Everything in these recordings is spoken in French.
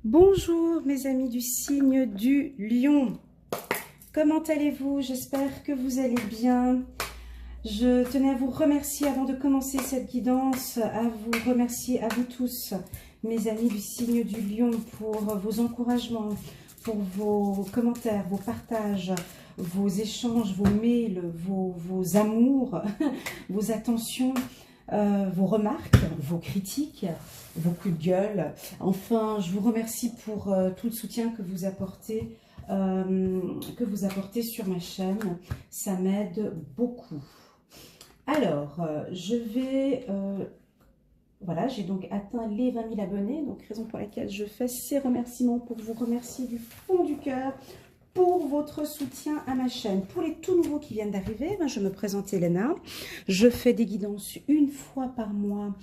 Bonjour mes amis du signe du Lion, comment allez-vous? J'espère que vous allez bien. Je tenais à vous remercier avant de commencer cette guidance, à vous remercier à vous tous, mes amis du signe du Lion, pour vos encouragements, pour vos commentaires, vos partages, vos échanges, vos mails, vos amours, vos attentions. Vos remarques, vos critiques, vos coups de gueule. Enfin, je vous remercie pour tout le soutien que vous apportez sur ma chaîne. Ça m'aide beaucoup. Alors, voilà, j'ai donc atteint les 20 000 abonnés, donc raison pour laquelle je fais ces remerciements pour vous remercier du fond du cœur pour votre soutien à ma chaîne. Pour les tout nouveaux qui viennent d'arriver, je me présente Elena. Je fais des guidances une fois par mois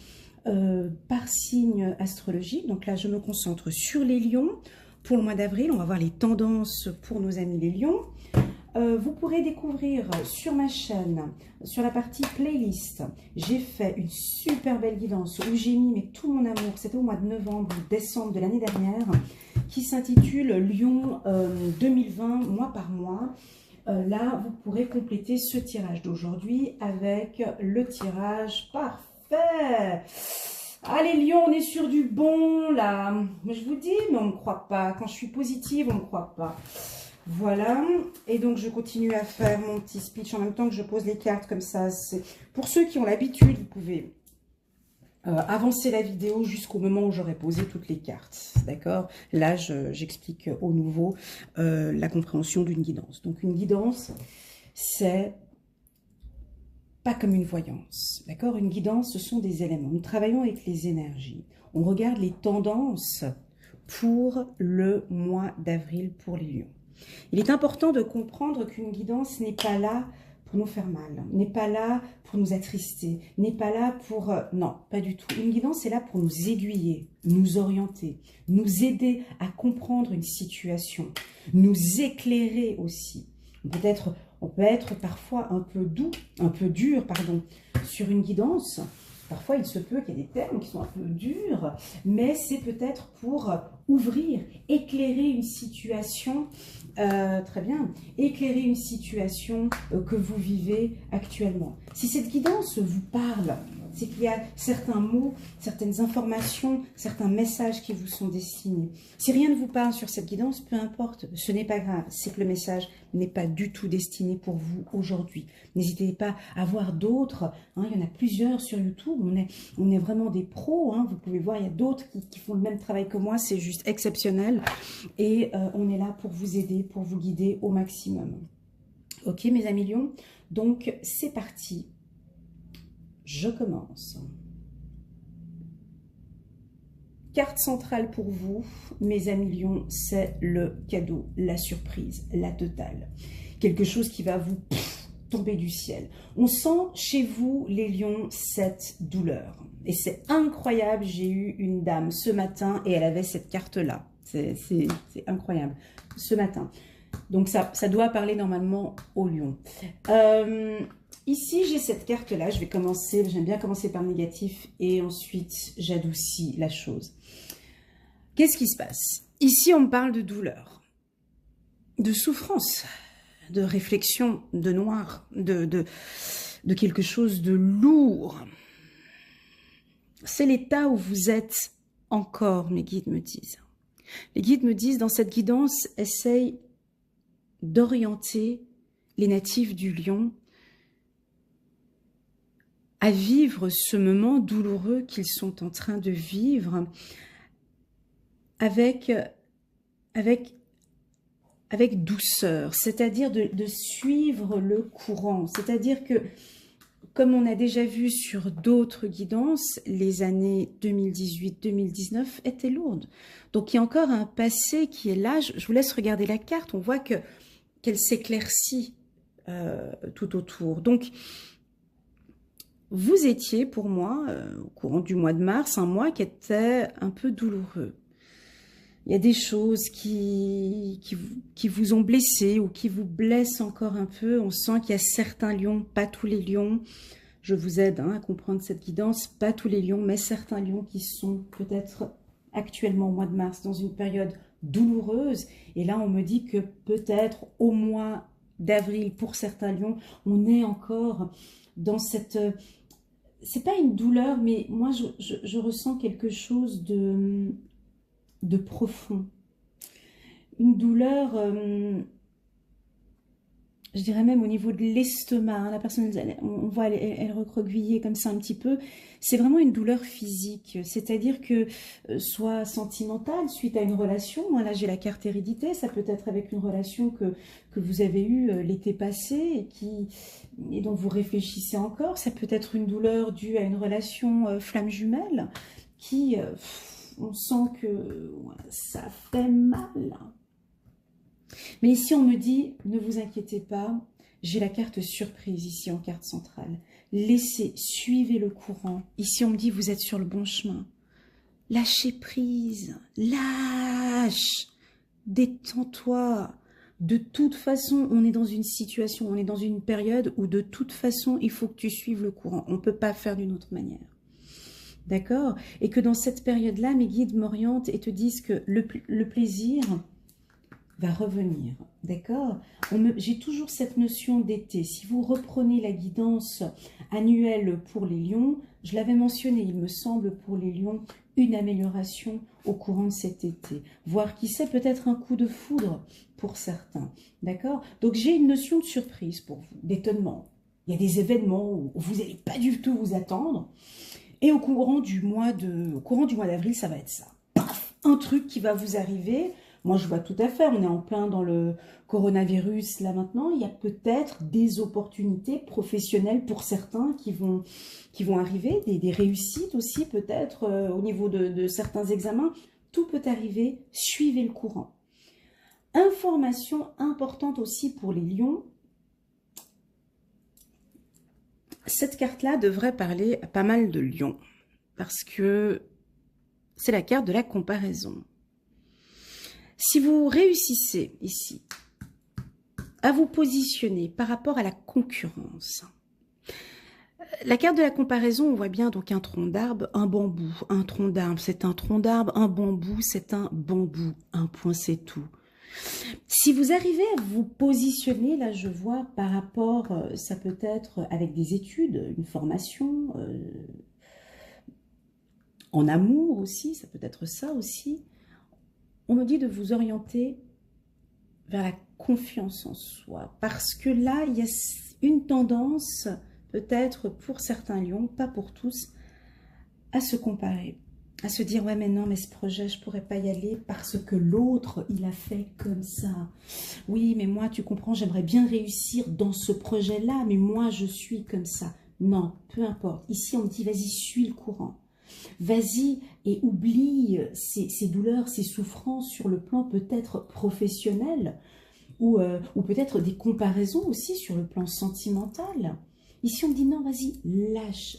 par signe astrologique. Donc là, je me concentre sur les lions. Pour le mois d'avril, on va voir les tendances pour nos amis les lions. Vous pourrez découvrir sur ma chaîne, sur la partie playlist, j'ai fait une super belle guidance où j'ai mis tout mon amour, c'était au mois de novembre ou décembre de l'année dernière, qui s'intitule Lion 2020, mois par mois. Là, vous pourrez compléter ce tirage d'aujourd'hui avec le tirage parfait. Allez Lion, on est sur du bon là. Mais je vous dis, mais on ne me croit pas. Quand je suis positive, on ne me croit pas. Voilà, et donc je continue à faire mon petit speech en même temps que je pose les cartes comme ça. Pour ceux qui ont l'habitude, vous pouvez avancer la vidéo jusqu'au moment où j'aurai posé toutes les cartes, d'accord? Là, j'explique au nouveau la compréhension d'une guidance. Donc une guidance, c'est pas comme une voyance, d'accord? Une guidance, ce sont des éléments. Nous travaillons avec les énergies. On regarde les tendances pour le mois d'avril pour les lions. Il est important de comprendre qu'une guidance n'est pas là pour nous faire mal, n'est pas là pour nous attrister, n'est pas là pour... non, pas du tout. Une guidance est là pour nous aiguiller, nous orienter, nous aider à comprendre une situation, nous éclairer aussi. On peut être parfois un peu dur, sur une guidance. Parfois, il se peut qu'il y ait des termes qui sont un peu durs, mais c'est peut-être pour ouvrir, éclairer une situation, très bien, éclairer une situation que vous vivez actuellement. Si cette guidance vous parle, c'est qu'il y a certains mots, certaines informations, certains messages qui vous sont destinés. Si rien ne vous parle sur cette guidance, peu importe, ce n'est pas grave, c'est que le message n'est pas du tout destiné pour vous aujourd'hui. N'hésitez pas à voir d'autres, il y en a plusieurs sur YouTube, on est vraiment des pros, vous pouvez voir, il y a d'autres qui font le même travail que moi, c'est juste exceptionnel, et on est là pour vous aider, pour vous guider au maximum. Ok mes amis lions, donc c'est parti. Je commence. Carte centrale pour vous, mes amis lions, c'est le cadeau, la surprise, la totale. Quelque chose qui va vous tomber du ciel. On sent chez vous, les lions, cette douleur. Et c'est incroyable, j'ai eu une dame ce matin et elle avait cette carte-là. C'est incroyable, ce matin. Donc ça doit parler normalement aux lions. Ici, j'ai cette carte-là, je vais commencer, j'aime bien commencer par le négatif et ensuite j'adoucis la chose. Qu'est-ce qui se passe? Ici, on me parle de douleur, de souffrance, de réflexion, de noir, de quelque chose de lourd. C'est l'état où vous êtes encore, mes guides me disent. Les guides me disent, dans cette guidance, essaye d'orienter les natifs du lion à vivre ce moment douloureux qu'ils sont en train de vivre avec douceur, c'est-à-dire de suivre le courant. C'est-à-dire que, comme on a déjà vu sur d'autres guidances, les années 2018-2019 étaient lourdes. Donc il y a encore un passé qui est là. Je vous laisse regarder la carte, on voit qu'elle s'éclaircit tout autour. Donc, vous étiez pour moi, au courant du mois de mars, un mois qui était un peu douloureux. Il y a des choses qui vous ont blessé ou qui vous blessent encore un peu. On sent qu'il y a certains lions, pas tous les lions. Je vous aide à comprendre cette guidance. Pas tous les lions, mais certains lions qui sont peut-être actuellement au mois de mars, dans une période douloureuse. Et là, on me dit que peut-être au mois d'avril, pour certains lions, on est encore dans cette... c'est pas une douleur, mais moi, je ressens quelque chose de profond. Une douleur... je dirais même au niveau de l'estomac, hein, la personne, on voit elle recroquevillée comme ça un petit peu, c'est vraiment une douleur physique, c'est-à-dire que soit sentimentale suite à une relation, moi là j'ai la carte hérédité, ça peut être avec une relation que vous avez eue l'été passé et dont vous réfléchissez encore, ça peut être une douleur due à une relation flamme jumelle qui, on sent que ouais, ça fait mal. Mais ici, on me dit, ne vous inquiétez pas, j'ai la carte surprise ici en carte centrale. Laissez, suivez le courant. Ici, on me dit, vous êtes sur le bon chemin. Lâchez prise, lâche, détends-toi. De toute façon, on est dans une situation, on est dans une période où de toute façon, il faut que tu suives le courant. On ne peut pas faire d'une autre manière. D'accord? Et que dans cette période-là, mes guides m'orientent et te disent que le plaisir va revenir, d'accord? J'ai toujours cette notion d'été. Si vous reprenez la guidance annuelle pour les lions, je l'avais mentionné, il me semble pour les lions, une amélioration au courant de cet été. Voire qui sait, peut-être un coup de foudre pour certains, d'accord? Donc j'ai une notion de surprise pour vous, d'étonnement. Il y a des événements où vous n'allez pas du tout vous attendre. Et au courant du mois d'avril, ça va être ça. Paf, un truc qui va vous arriver. Moi, je vois tout à fait, on est en plein dans le coronavirus là maintenant. Il y a peut-être des opportunités professionnelles pour certains qui vont arriver, des réussites aussi peut-être au niveau de certains examens. Tout peut arriver, suivez le courant. Information importante aussi pour les lions. Cette carte-là devrait parler à pas mal de lions parce que c'est la carte de la comparaison. Si vous réussissez ici à vous positionner par rapport à la concurrence, la carte de la comparaison, on voit bien donc un tronc d'arbre, un bambou, un tronc d'arbre, c'est un tronc d'arbre, un bambou, c'est un bambou, un point c'est tout. Si vous arrivez à vous positionner, là je vois par rapport, ça peut être avec des études, une formation, en amour aussi, ça peut être ça aussi, on me dit de vous orienter vers la confiance en soi. Parce que là, il y a une tendance, peut-être pour certains lions, pas pour tous, à se comparer. À se dire, ouais, mais non, mais ce projet, je pourrais pas y aller parce que l'autre, il a fait comme ça. Oui, mais moi, tu comprends, j'aimerais bien réussir dans ce projet-là, mais moi, je suis comme ça. Non, peu importe. Ici, on me dit, vas-y, suis le courant. Vas-y et oublie ces douleurs, ces souffrances sur le plan peut-être professionnel ou peut-être des comparaisons aussi sur le plan sentimental. Ici, on me dit non, vas-y, lâche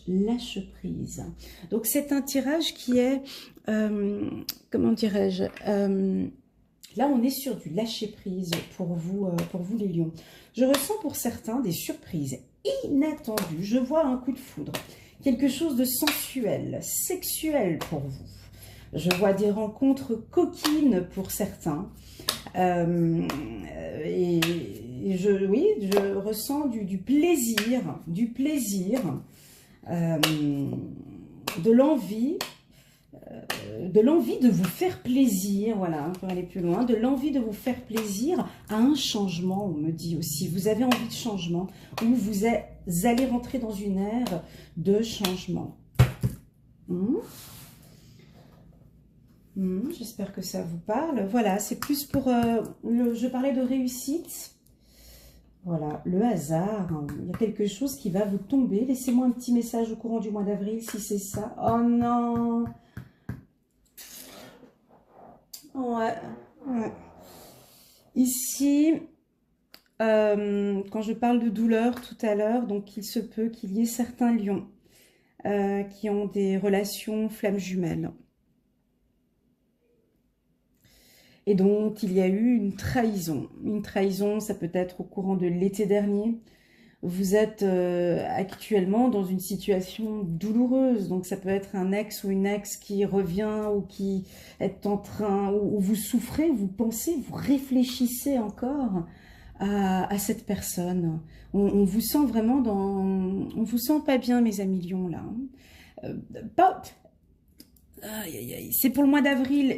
prise. Donc, c'est un tirage qui est, comment dirais-je, là, on est sur du lâcher prise pour vous les lions. Je ressens pour certains des surprises inattendues. Je vois un coup de foudre. Quelque chose de sensuel, sexuel pour vous. Je vois des rencontres coquines pour certains. Et je ressens du plaisir, de l'envie de vous faire plaisir, voilà, pour aller plus loin, de l'envie de vous faire plaisir à un changement, on me dit aussi. Vous avez envie de changement, ou vous allez rentrer dans une ère de changement. J'espère que ça vous parle. Voilà, c'est plus pour... je parlais de réussite. Voilà, le hasard. Il y a quelque chose qui va vous tomber. Laissez-moi un petit message au courant du mois d'avril si c'est ça. Oh non! Ouais. Ici, quand je parle de douleur tout à l'heure, donc il se peut qu'il y ait certains lions qui ont des relations flammes jumelles. Et donc, il y a eu une trahison. Une trahison, ça peut être au courant de l'été dernier, vous êtes actuellement dans une situation douloureuse. Donc ça peut être un ex ou une ex qui revient ou qui est en train, où vous souffrez, vous pensez, vous réfléchissez encore à cette personne. On vous sent vraiment dans... On vous sent pas bien, mes amis lions, là. Pas... Aïe, aïe, aïe. C'est pour le mois d'avril.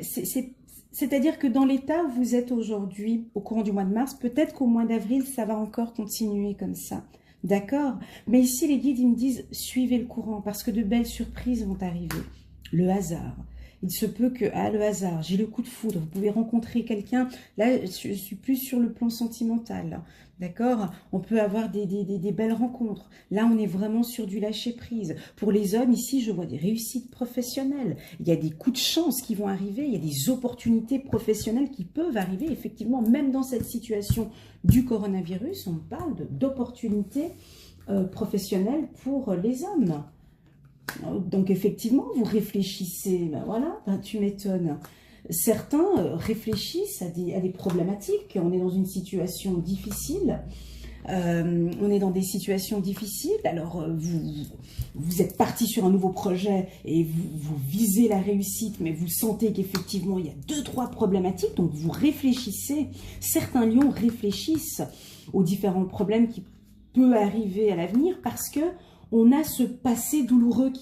C'est-à-dire que dans l'état où vous êtes aujourd'hui, au courant du mois de mars, peut-être qu'au mois d'avril, ça va encore continuer comme ça. D'accord? Mais ici, les guides, ils me disent, suivez le courant, parce que de belles surprises vont arriver. Le hasard. Il se peut que, le hasard, j'ai le coup de foudre, vous pouvez rencontrer quelqu'un, là, je suis plus sur le plan sentimental, d'accord? On peut avoir des belles rencontres. Là, on est vraiment sur du lâcher-prise. Pour les hommes, ici, je vois des réussites professionnelles. Il y a des coups de chance qui vont arriver, il y a des opportunités professionnelles qui peuvent arriver, effectivement, même dans cette situation du coronavirus, on parle d'opportunités professionnelles pour les hommes. Donc effectivement, vous réfléchissez, ben voilà, ben tu m'étonnes. Certains réfléchissent à des problématiques, on est dans une situation difficile, on est dans des situations difficiles, alors vous êtes parti sur un nouveau projet et vous visez la réussite, mais vous sentez qu'effectivement il y a 2-3 problématiques, donc vous réfléchissez, certains lions réfléchissent aux différents problèmes qui peuvent arriver à l'avenir parce que on a ce passé douloureux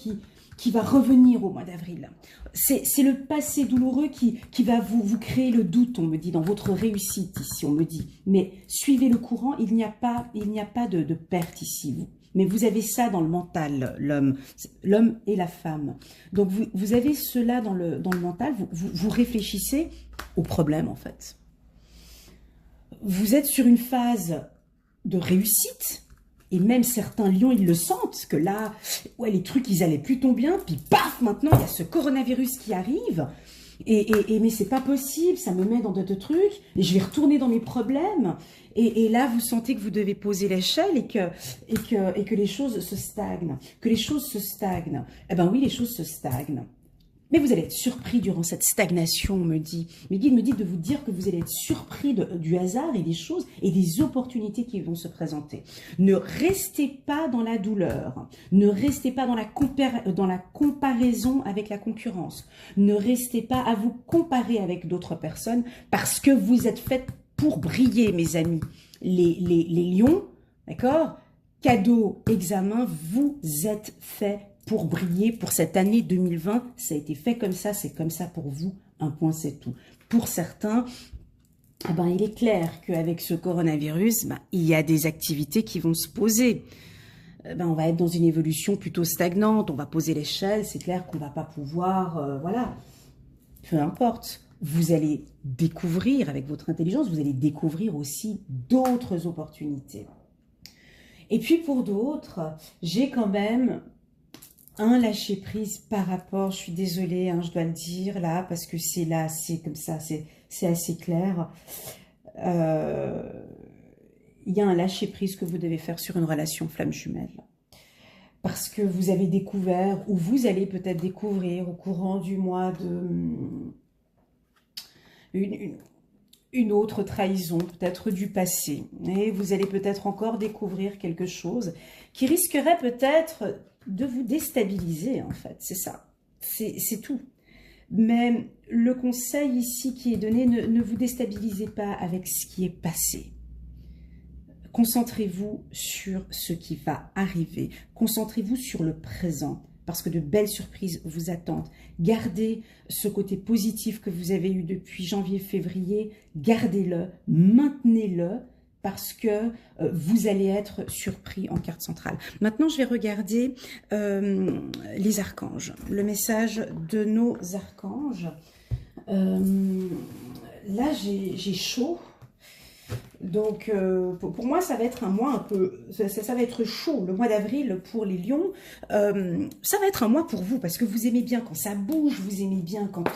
qui va revenir au mois d'avril. C'est le passé douloureux qui va vous créer le doute, on me dit, dans votre réussite ici, on me dit. Mais suivez le courant, il n'y a pas de perte ici. Mais vous avez ça dans le mental, l'homme et la femme. Donc vous avez cela dans le mental, vous réfléchissez au problème en fait. Vous êtes sur une phase de réussite. Et même certains lions, ils le sentent, que là, ouais, les trucs, ils allaient plutôt bien, puis paf, maintenant, il y a ce coronavirus qui arrive, mais c'est pas possible, ça me met dans d'autres trucs, et je vais retourner dans mes problèmes, et là, vous sentez que vous devez poser l'échelle et que les choses se stagnent, Eh ben oui, les choses se stagnent. Mais vous allez être surpris durant cette stagnation, on me dit. Mes guides me disent de vous dire que vous allez être surpris du hasard et des choses et des opportunités qui vont se présenter. Ne restez pas dans la douleur. Ne restez pas dans la comparaison avec la concurrence. Ne restez pas à vous comparer avec d'autres personnes parce que vous êtes faites pour briller, mes amis. Les lions, d'accord? Cadeau, examen, vous êtes faits pour briller pour cette année 2020, ça a été fait comme ça, c'est comme ça pour vous, un point c'est tout. Pour certains, eh ben, il est clair qu'avec ce coronavirus, ben, il y a des activités qui vont se poser. Ben, on va être dans une évolution plutôt stagnante, on va poser l'échelle, c'est clair qu'on ne va pas pouvoir, voilà, peu importe. Vous allez découvrir, avec votre intelligence, vous allez découvrir aussi d'autres opportunités. Et puis pour d'autres, j'ai quand même un lâcher-prise par rapport, je suis désolée, hein, je dois le dire là, parce que c'est là, c'est comme ça, c'est assez clair. Il y a un lâcher-prise que vous devez faire sur une relation flamme jumelle. Parce que vous avez découvert, ou vous allez peut-être découvrir au courant du mois de... Une autre trahison, peut-être du passé. Et vous allez peut-être encore découvrir quelque chose qui risquerait peut-être de vous déstabiliser, en fait. C'est ça. C'est tout. Mais le conseil ici qui est donné, ne vous déstabilisez pas avec ce qui est passé. Concentrez-vous sur ce qui va arriver. Concentrez-vous sur le présent. Parce que de belles surprises vous attendent. Gardez ce côté positif que vous avez eu depuis janvier-février, gardez-le, maintenez-le, parce que vous allez être surpris en carte centrale. Maintenant, je vais regarder les archanges, le message de nos archanges. Là, j'ai chaud. Donc, pour moi, ça va être un mois un peu... Ça va être chaud, le mois d'avril pour les lions. Ça va être un mois pour vous, parce que vous aimez bien quand ça bouge, vous aimez bien quand...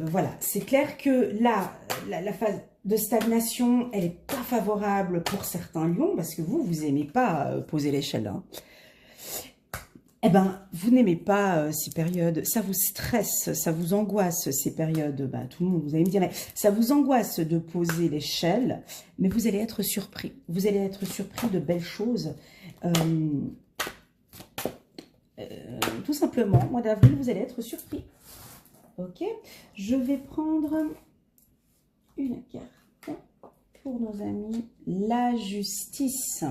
voilà, c'est clair que là, la phase de stagnation, elle n'est pas favorable pour certains lions, parce que vous aimez pas poser l'échelle. Hein. Eh ben, vous n'aimez pas ces périodes, ça vous stresse, ça vous angoisse ces périodes. Ben, tout le monde, vous allez me dire, mais ça vous angoisse de poser l'échelle, mais vous allez être surpris. Vous allez être surpris de belles choses. Euh, tout simplement, au mois d'avril, vous allez être surpris. Ok, je vais prendre une carte pour nos amis. La justice.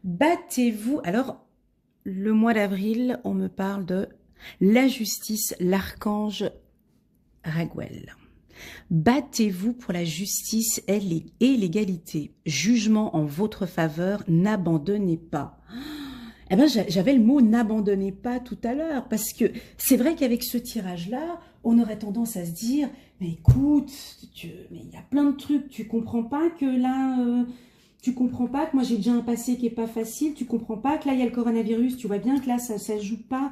Battez-vous. Alors, le mois d'avril, on me parle de la justice, l'archange Raguel. Battez-vous pour la justice et l'égalité. Jugement en votre faveur, n'abandonnez pas. Eh ben, j'avais le mot n'abandonnez pas tout à l'heure, parce que c'est vrai qu'avec ce tirage-là, on aurait tendance à se dire, mais écoute, mais il y a plein de trucs, tu comprends pas que là, tu comprends pas que moi j'ai déjà un passé qui est pas facile, tu comprends pas que là il y a le coronavirus, tu vois bien que là ça joue pas.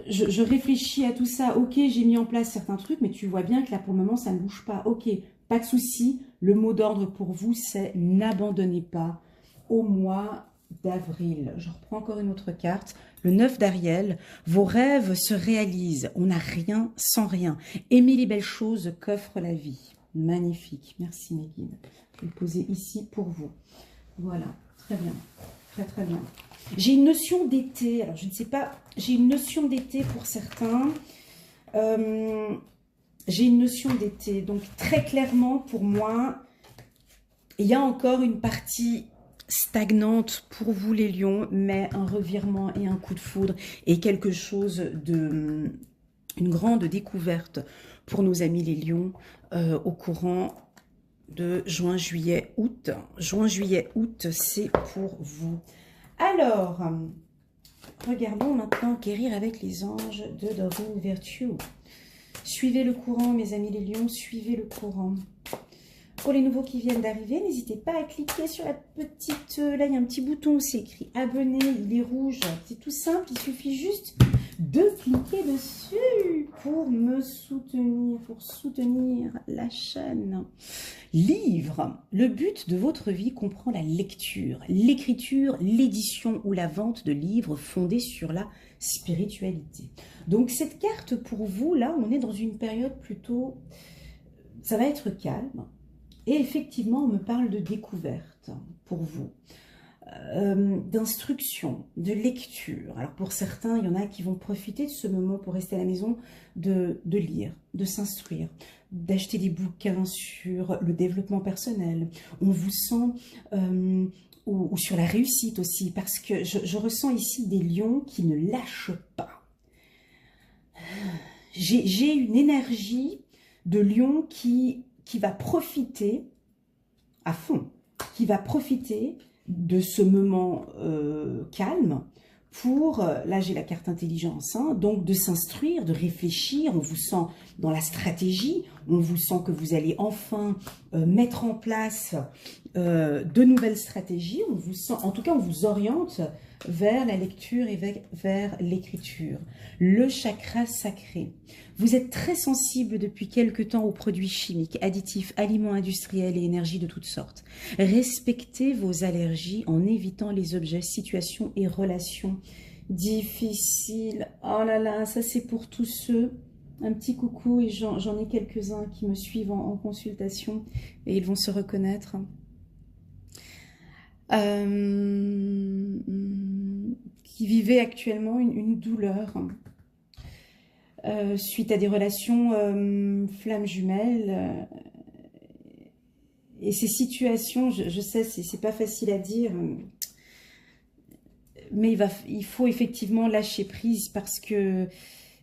Je réfléchis à tout ça, ok, j'ai mis en place certains trucs, mais tu vois bien que là pour le moment ça ne bouge pas, ok, pas de souci. Le mot d'ordre pour vous c'est n'abandonnez pas au mois d'avril. Je reprends encore une autre carte. Le 9 d'Ariel, vos rêves se réalisent. On n'a rien sans rien. Aimez les belles choses qu'offre la vie. Magnifique. Merci mes guides. Je vais le poser ici pour vous. Voilà. Très bien. Très très bien. J'ai une notion d'été. Alors je ne sais pas. J'ai une notion d'été pour certains. J'ai une notion d'été. Donc très clairement pour moi, il y a encore une partie stagnante pour vous les lions, mais un revirement et un coup de foudre et quelque chose de une grande découverte pour nos amis les lions au courant de juin, juillet, août. Juin, juillet, août, c'est pour vous. Alors, regardons maintenant guérir avec les anges de Doreen Virtue. Suivez le courant, mes amis les lions, suivez le courant. Pour les nouveaux qui viennent d'arriver, n'hésitez pas à cliquer sur la petite... Là, il y a un petit bouton où c'est écrit abonner, il est rouge. C'est tout simple, il suffit juste de cliquer dessus pour me soutenir, pour soutenir la chaîne. Livre. Le but de votre vie comprend la lecture, l'écriture, l'édition ou la vente de livres fondés sur la spiritualité. Donc, cette carte pour vous, là, on est dans une période plutôt... Ça va être calme. Et effectivement, on me parle de découverte pour vous, d'instruction, de lecture. Alors pour certains, il y en a qui vont profiter de ce moment pour rester à la maison, de lire, de s'instruire, d'acheter des bouquins sur le développement personnel. On vous sent... ou sur la réussite aussi, parce que je ressens ici des lions qui ne lâchent pas. J'ai une énergie de lion qui va profiter à fond, qui va profiter de ce moment calme pour, là j'ai la carte intelligence, hein, donc de s'instruire, de réfléchir. On vous sent dans la stratégie, on vous sent que vous allez enfin mettre en place de nouvelles stratégies, on vous sent, en tout cas on vous oriente vers la lecture et vers l'écriture. Le chakra sacré. Vous êtes très sensible depuis quelque temps aux produits chimiques, additifs, aliments industriels et énergies de toutes sortes. Respectez vos allergies en évitant les objets, situations et relations difficiles. Oh là là, ça c'est pour tous ceux. Un petit coucou, et j'en ai quelques-uns qui me suivent en consultation et ils vont se reconnaître. Qui vivaient actuellement une douleur suite à des relations flammes jumelles. Et ces situations, je sais, c'est pas facile à dire, mais il faut effectivement lâcher prise parce que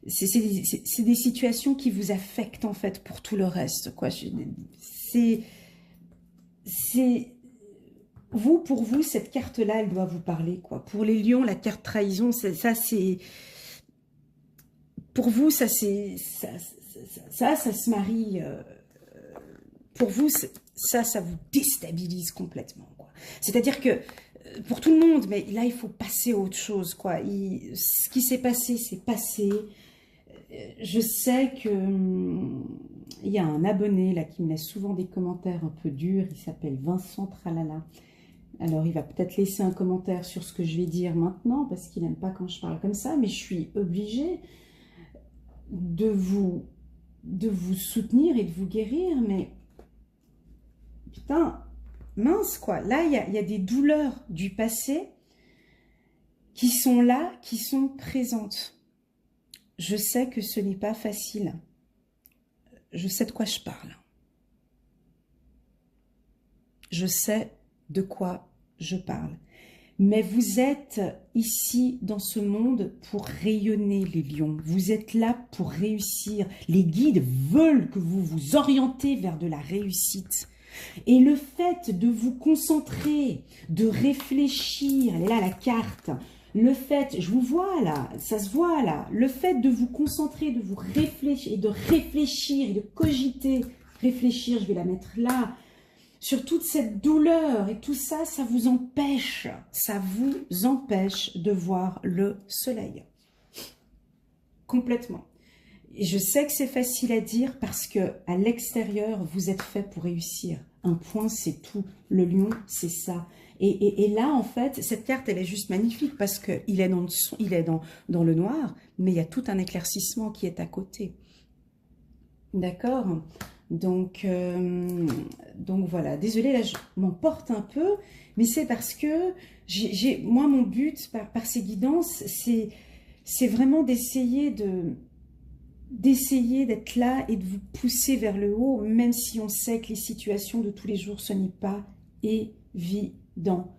c'est des situations qui vous affectent en fait pour tout le reste, quoi. Pour vous, cette carte-là, elle doit vous parler, quoi. Pour les lions, la carte trahison, ça c'est... Pour vous, ça se marie. Pour vous, ça vous déstabilise complètement, quoi. C'est-à-dire que, pour tout le monde, mais là, il faut passer à autre chose, quoi. Ce qui s'est passé, c'est passé. Je sais que il y a un abonné, là, qui me laisse souvent des commentaires un peu durs. Il s'appelle Vincent Tralala. Alors, il va peut-être laisser un commentaire sur ce que je vais dire maintenant, parce qu'il n'aime pas quand je parle comme ça, mais je suis obligée de vous soutenir et de vous guérir, mais putain, mince quoi. Là, il y a des douleurs du passé qui sont là, qui sont présentes. Je sais que ce n'est pas facile. Je sais de quoi je parle. Je sais de quoi je parle. Mais vous êtes ici dans ce monde pour rayonner les lions. Vous êtes là pour réussir. Les guides veulent que vous vous orientez vers de la réussite. Et le fait de vous concentrer, de réfléchir, elle est là la carte, le fait, je vous vois là, ça se voit là, le fait de vous concentrer, de vous réfléchir, et de réfléchir, et de cogiter, réfléchir, je vais la mettre là, sur toute cette douleur et tout ça, ça vous empêche de voir le soleil. Complètement. Et je sais que c'est facile à dire parce que à l'extérieur, vous êtes fait pour réussir. Un point, c'est tout. Le lion, c'est ça. Et là, en fait, cette carte, elle est juste magnifique parce qu'il est dans le noir, mais il y a tout un éclaircissement qui est à côté. D'accord ? Donc voilà. Désolée, là, je m'emporte un peu, mais c'est parce que moi, mon but, par ces guidances, c'est vraiment d'essayer d'être là et de vous pousser vers le haut, même si on sait que les situations de tous les jours, ce n'est pas évident.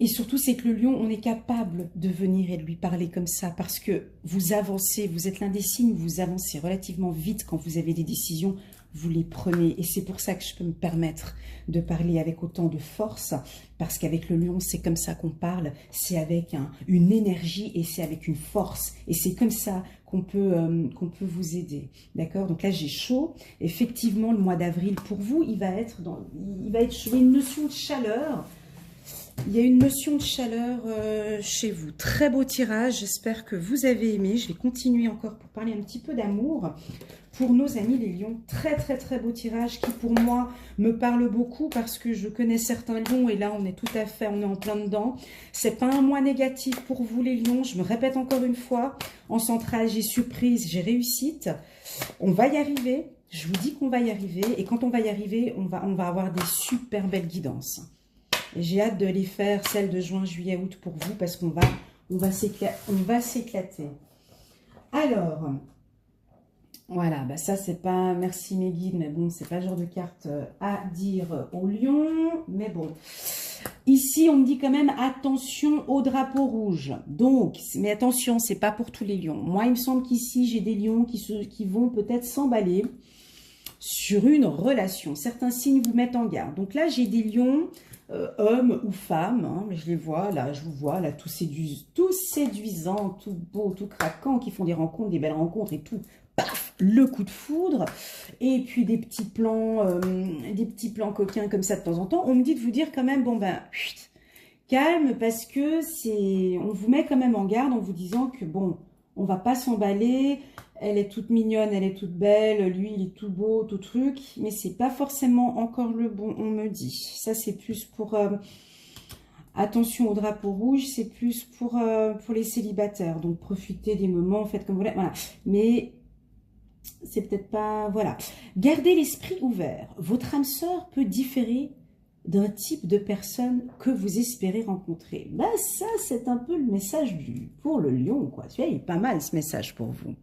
Et surtout, c'est que le lion, on est capable de venir et de lui parler comme ça, parce que vous avancez, vous êtes l'un des signes où vous avancez relativement vite quand vous avez des décisions, vous les prenez. Et c'est pour ça que je peux me permettre de parler avec autant de force, parce qu'avec le lion, c'est comme ça qu'on parle, c'est avec une énergie et c'est avec une force. Et c'est comme ça qu'on peut vous aider. D'accord? Donc là, j'ai chaud. Effectivement, le mois d'avril, pour vous, il va être chaud. Une notion de chaleur. Il y a une notion de chaleur chez vous. Très beau tirage, j'espère que vous avez aimé. Je vais continuer encore pour parler un petit peu d'amour pour nos amis les lions. Très très très beau tirage qui pour moi me parle beaucoup parce que je connais certains lions et là on est tout à fait, on est en plein dedans. C'est pas un mois négatif pour vous les lions, je me répète encore une fois. En centrale, j'ai surprise, j'ai réussite. On va y arriver, je vous dis qu'on va y arriver et quand on va y arriver, on va avoir des super belles guidances. J'ai hâte de les faire, celles de juin, juillet, août pour vous, parce qu'on va s'éclater. Alors, voilà, bah ça c'est pas, merci mes guides, mais bon, c'est pas le genre de carte à dire au lion, mais bon. Ici, on me dit quand même attention au drapeau rouge. Donc, mais attention, c'est pas pour tous les lions. Moi, il me semble qu'ici, j'ai des lions qui vont peut-être s'emballer sur une relation. Certains signes vous mettent en garde. Donc là, j'ai des lions... hommes ou femmes, hein, mais je les vois là, je vous vois là, tous séduisants, tout beau, tout craquant, qui font des rencontres, des belles rencontres et tout, paf, le coup de foudre, et puis des petits plans coquins comme ça de temps en temps. On me dit de vous dire quand même, bon ben, chut, calme, parce que on vous met quand même en garde en vous disant que bon, on va pas s'emballer. Elle est toute mignonne, elle est toute belle, lui il est tout beau, tout truc, mais c'est pas forcément encore le bon, on me dit. Ça c'est plus pour, attention au drapeau rouge, c'est plus pour les célibataires, donc profitez des moments, faites comme vous voulez, voilà. Mais c'est peut-être pas, voilà. Gardez l'esprit ouvert, votre âme sœur peut différer d'un type de personne que vous espérez rencontrer. Bah ça, c'est un peu le message pour le lion, quoi. Tu vois, il est pas mal ce message pour vous.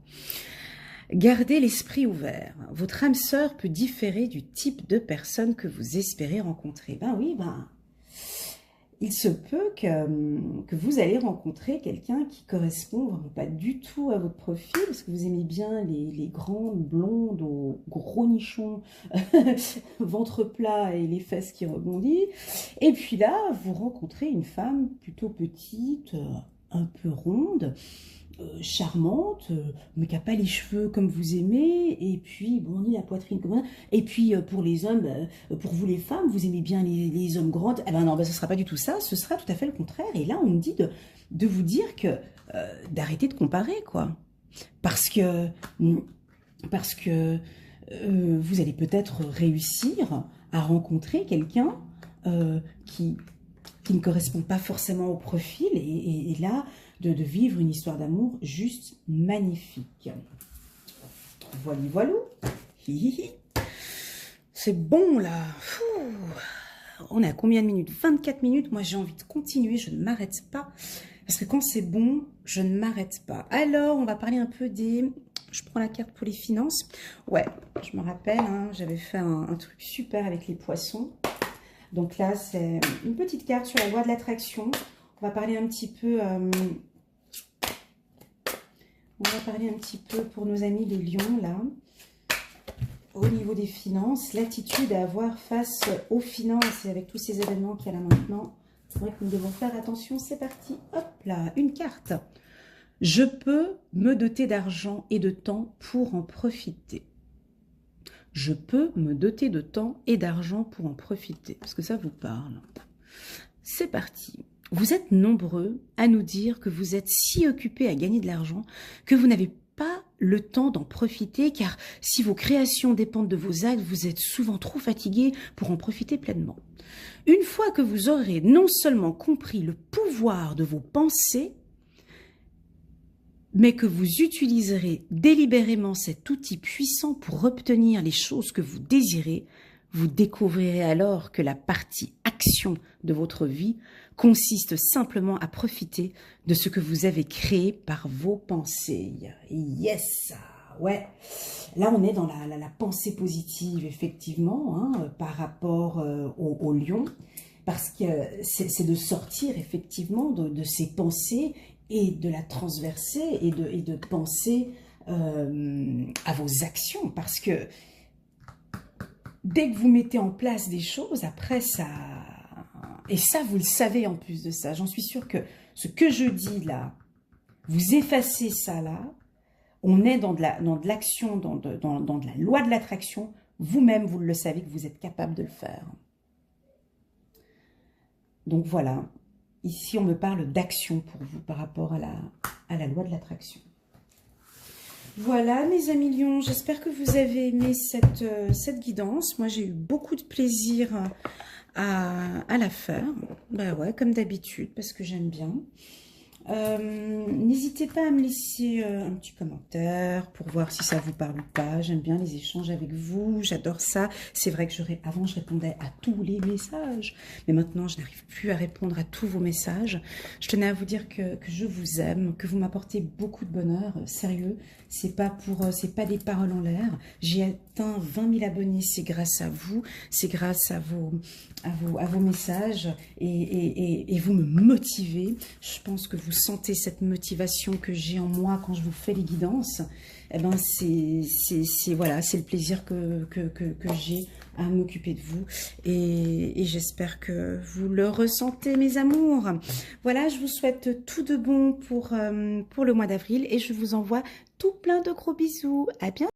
Gardez l'esprit ouvert. Votre âme sœur peut différer du type de personne que vous espérez rencontrer. Ben oui, ben, il se peut que vous allez rencontrer quelqu'un qui correspond pas du tout à votre profil, parce que vous aimez bien les grandes blondes aux gros nichons, ventre plat et les fesses qui rebondissent. Et puis là, vous rencontrez une femme plutôt petite, un peu ronde, charmante, mais qui n'a pas les cheveux comme vous aimez, et puis bon, ni la poitrine comme ça. Et puis pour les hommes, pour vous les femmes, vous aimez bien les hommes grands. Eh ben non, ben, ce ne sera pas du tout ça, ce sera tout à fait le contraire. Et là, on me dit de vous dire que d'arrêter de comparer, quoi. Parce que vous allez peut-être réussir à rencontrer quelqu'un qui qui ne correspond pas forcément au profil. Et là, de vivre une histoire d'amour juste magnifique. Voilà, voilà. C'est bon là. On est à combien de minutes? 24 minutes. Moi, j'ai envie de continuer. Je ne m'arrête pas. Parce que quand c'est bon, je ne m'arrête pas. Alors, on va parler un peu des... Je prends la carte pour les finances. Ouais, je me rappelle, hein, j'avais fait un truc super avec les poissons. Donc là, c'est une petite carte sur la loi de l'attraction. On va parler un petit peu... on va parler un petit peu pour nos amis les lions, là. Au niveau des finances, l'attitude à avoir face aux finances et avec tous ces événements qu'il y a là maintenant. C'est vrai que nous devons faire attention. C'est parti. Hop là, une carte. Je peux me doter d'argent et de temps pour en profiter. Je peux me doter de temps et d'argent pour en profiter. Parce que ça vous parle. C'est parti. Vous êtes nombreux à nous dire que vous êtes si occupés à gagner de l'argent que vous n'avez pas le temps d'en profiter, car si vos créations dépendent de vos actes, vous êtes souvent trop fatigués pour en profiter pleinement. Une fois que vous aurez non seulement compris le pouvoir de vos pensées, mais que vous utiliserez délibérément cet outil puissant pour obtenir les choses que vous désirez, vous découvrirez alors que la partie action de votre vie consiste simplement à profiter de ce que vous avez créé par vos pensées. Yes, ouais. Là, on est dans la pensée positive, effectivement, hein, par rapport au lion, parce que c'est de sortir, effectivement, de ces pensées et de la transverser et de penser à vos actions, parce que dès que vous mettez en place des choses, après ça... Et ça, vous le savez en plus de ça. J'en suis sûre que ce que je dis là, vous effacez ça là, on est dans de l'action, dans de la loi de l'attraction. Vous-même, vous le savez que vous êtes capable de le faire. Donc voilà, ici on me parle d'action pour vous par rapport à la loi de l'attraction. Voilà mes amis lions, j'espère que vous avez aimé cette guidance. Moi j'ai eu beaucoup de plaisir à la faire. Bah ouais, comme d'habitude, parce que j'aime bien. N'hésitez pas à me laisser un petit commentaire pour voir si ça vous parle ou pas. J'aime bien les échanges avec vous, j'adore ça. C'est vrai que avant je répondais à tous les messages, mais maintenant je n'arrive plus à répondre à tous vos messages. Je tenais à vous dire que je vous aime, que vous m'apportez beaucoup de bonheur. Sérieux, c'est pas des paroles en l'air. J'ai atteint 20 000 abonnés, c'est grâce à vous, c'est grâce à vos messages et vous me motivez. Je pense que vous sentez cette motivation que j'ai en moi quand je vous fais les guidances. Eh ben voilà, c'est le plaisir que j'ai à m'occuper de vous et j'espère que vous le ressentez mes amours. Voilà, je vous souhaite tout de bon pour le mois d'avril et je vous envoie tout plein de gros bisous. À bientôt.